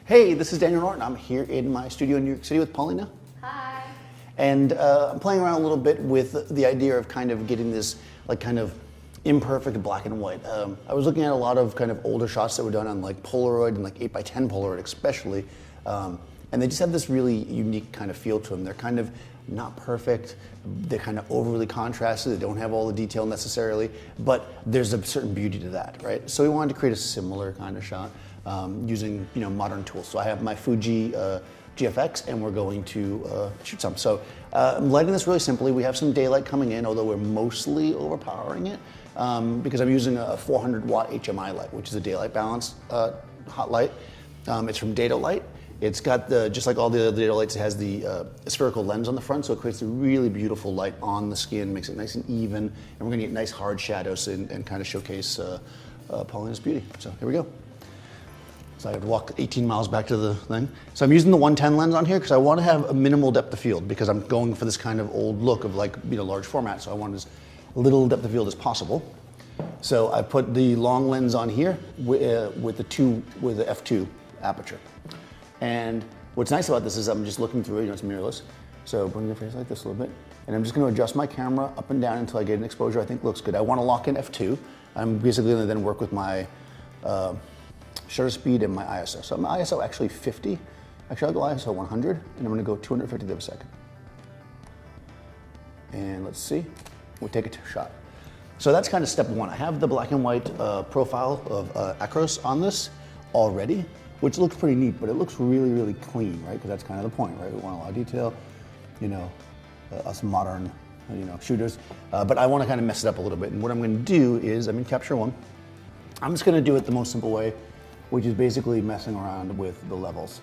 Hey, this is Daniel Norton. I'm here in my studio in New York City with Paulina. Hi. And I'm playing around a little bit with the idea of kind of getting this like kind of imperfect black and white. I was looking at a lot of kind of older shots that were done on like Polaroid and like 8x10 Polaroid especially. And they just have this really unique kind of feel to them. They're kind of not perfect, they're kind of overly contrasted, they don't have all the detail necessarily, but there's a certain beauty to that, right? So we wanted to create a similar kind of shot using modern tools. So I have my Fuji GFX and we're going to shoot some. So I'm lighting this really simply. We have some daylight coming in, although we're mostly overpowering it because I'm using a 400 watt HMI light, which is a daylight balanced hot light. It's from Dedolight. It's got just like all the other Dedolights, it has the spherical lens on the front, so it creates a really beautiful light on the skin, makes it nice and even, and we're gonna get nice hard shadows and kind of showcase Paulina's beauty. So here we go. So I have to walk 18 miles back to the thing. So I'm using the 110 lens on here because I want to have a minimal depth of field because I'm going for this kind of old look of like large format, so I want as little depth of field as possible. So I put the long lens on here with the f2 aperture. And what's nice about this is I'm just looking through it, it's mirrorless. So bring your face like this a little bit. And I'm just gonna adjust my camera up and down until I get an exposure I think looks good. I wanna lock in f2. I'm basically gonna then work with my shutter speed and my ISO. So my ISO actually 50. Actually I'll go ISO 100 and I'm gonna go 250th of a second. And let's see, we'll take a shot. So that's kind of step one. I have the black and white profile of Acros on this already, which looks pretty neat, but it looks really, really clean, right? Because that's kind of the point, right? We want a lot of detail, us modern, shooters. But I want to kind of mess it up a little bit. And what I'm going to do is, I'm in Capture One. I'm just going to do it the most simple way, which is basically messing around with the levels.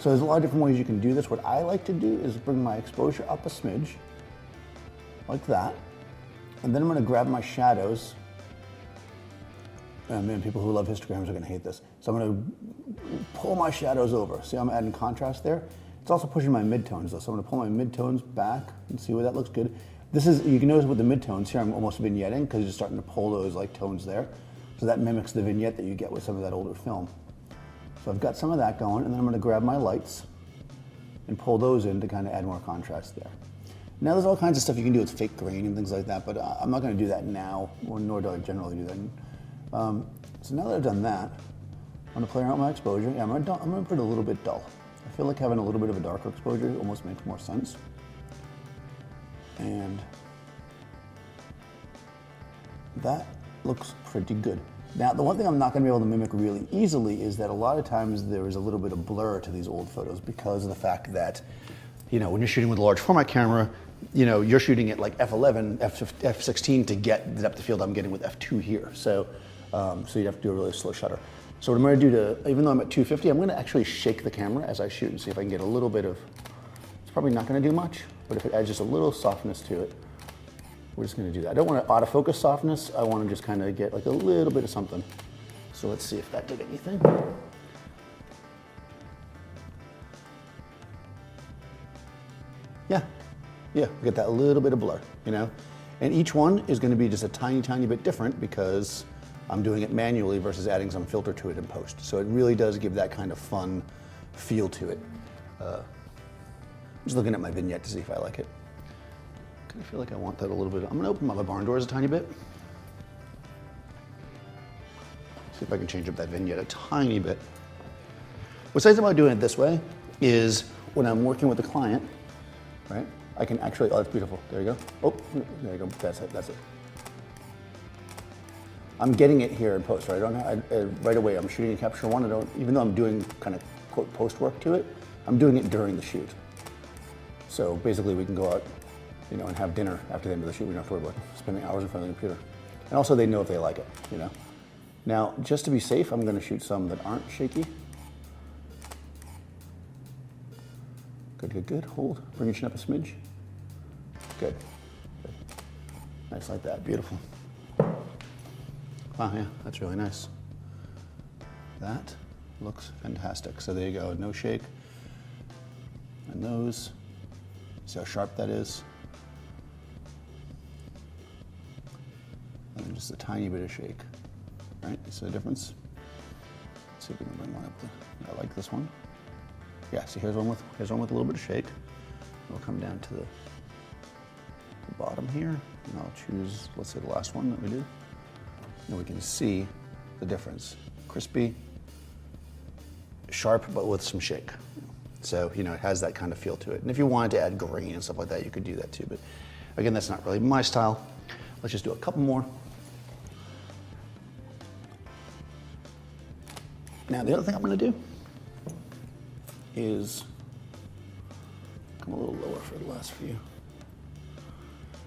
So there's a lot of different ways you can do this. What I like to do is bring my exposure up a smidge, like that. And then I'm going to grab my shadows. And man, people who love histograms are going to hate this. So I'm going to pull my shadows over. See how I'm adding contrast there? It's also pushing my midtones though. So I'm going to pull my midtones back and see where that looks good. This is, you can notice with the midtones here, I'm almost vignetting because you're starting to pull those like tones there. So that mimics the vignette that you get with some of that older film. So I've got some of that going, and then I'm going to grab my lights and pull those in to kind of add more contrast there. Now there's all kinds of stuff you can do with fake grain and things like that, but I'm not going to do that now, nor do I generally do that. So now that I've done that, I'm going to play around with my exposure. Yeah, I'm going to put it a little bit dull. I feel like having a little bit of a darker exposure almost makes more sense. And that looks pretty good. Now, the one thing I'm not going to be able to mimic really easily is that a lot of times there is a little bit of blur to these old photos because of the fact that, when you're shooting with a large format camera, you're shooting at like f11, f16 to get the depth of field I'm getting with f2 here. So you'd have to do a really slow shutter. So what I'm going to do even though I'm at 250, I'm going to actually shake the camera as I shoot and see if I can get a little bit of, it's probably not going to do much, but if it adds just a little softness to it, we're just going to do that. I don't want to autofocus softness. I want to just kind of get like a little bit of something. So let's see if that did anything. Yeah, we get that little bit of blur, And each one is going to be just a tiny, tiny bit different because I'm doing it manually versus adding some filter to it in post. So it really does give that kind of fun feel to it. I'm just looking at my vignette to see if I like it. I feel like I want that a little bit. I'm going to open up my barn doors a tiny bit. See if I can change up that vignette a tiny bit. What's nice about doing it this way is when I'm working with the client, right? I can actually, oh, that's beautiful. There you go. Oh, there you go. That's it. That's it. I'm getting it here in post, right? Right away, I'm shooting in Capture One. Even though I'm doing kind of quote post work to it, I'm doing it during the shoot. So basically, we can go out, and have dinner after the end of the shoot. We don't have to worry about spending hours in front of the computer. And also, they know if they like it, Now, just to be safe, I'm going to shoot some that aren't shaky. Good, good, good. Hold. Bring your chin up a smidge. Good. Good. Nice like that. Beautiful. Wow, yeah, that's really nice. That looks fantastic. So there you go. No shake. And those. See how sharp that is? And then just a tiny bit of shake. Right? You see the difference? Let's see if we can bring one up. I like this one. Yeah, so here's one with a little bit of shake. We'll come down to the bottom here, and I'll choose, let's say, the last one that we did. And we can see the difference. Crispy, sharp, but with some shake. So, you know, it has that kind of feel to it. And if you wanted to add grain and stuff like that, you could do that too. But again, that's not really my style. Let's just do a couple more. Now, the other thing I'm gonna do is come a little lower for the last few.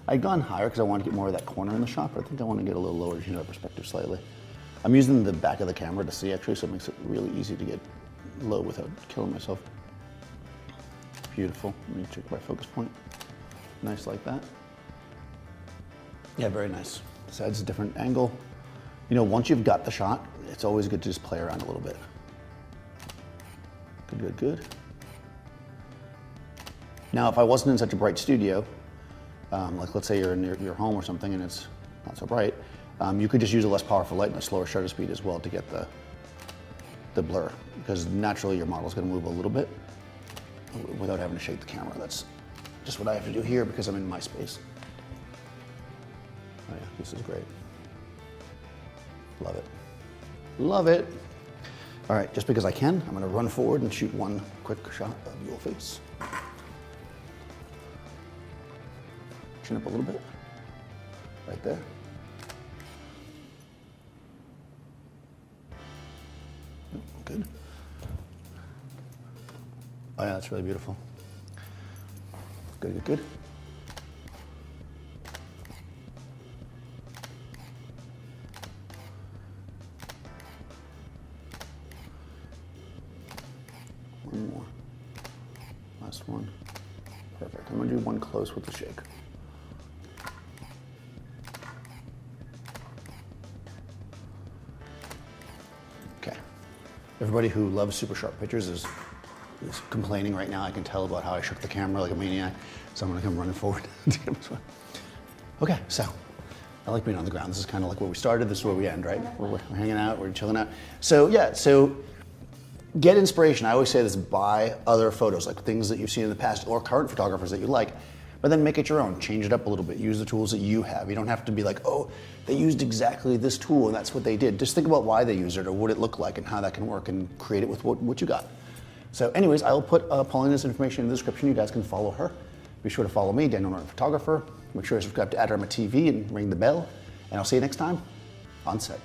I'd gone higher because I wanted to get more of that corner in the shot, but I think I want to get a little lower to change our perspective slightly. I'm using the back of the camera to see actually, so it makes it really easy to get low without killing myself. Beautiful. Let me check my focus point. Nice like that. Yeah, very nice. This adds a different angle. You know, once you've got the shot, it's always good to just play around a little bit. Good, good, good. Now, if I wasn't in such a bright studio, like let's say you're in your home or something and it's not so bright, you could just use a less powerful light and a slower shutter speed as well to get the blur, because naturally your model's gonna move a little bit without having to shake the camera. That's just what I have to do here because I'm in my space. Oh yeah, this is great. Love it. Love it. All right, just because I can, I'm gonna run forward and shoot one quick shot of your face. Chin up a little bit, right there. Good. Oh yeah, that's really beautiful. Good, good, good. One more. Last one. Perfect. I'm gonna do one close with the shake. Okay. Everybody who loves super sharp pictures is complaining right now. I can tell about how I shook the camera like a maniac, so I'm gonna come running forward to get this one. Okay, so I like being on the ground. This is kind of like where we started. This is where we end, right? We're hanging out, we're chilling out. So yeah, so get inspiration. I always say this: buy other photos, like things that you've seen in the past or current photographers that you like, but then make it your own. Change it up a little bit. Use the tools that you have. You don't have to be like, oh, they used exactly this tool and that's what they did. Just think about why they used it or what it looked like and how that can work and create it with what you got. So anyways, I will put Paulina's information in the description. You guys can follow her. Be sure to follow me, Daniel Norton Photographer. Make sure to subscribe to Adorama TV and ring the bell. And I'll see you next time on set.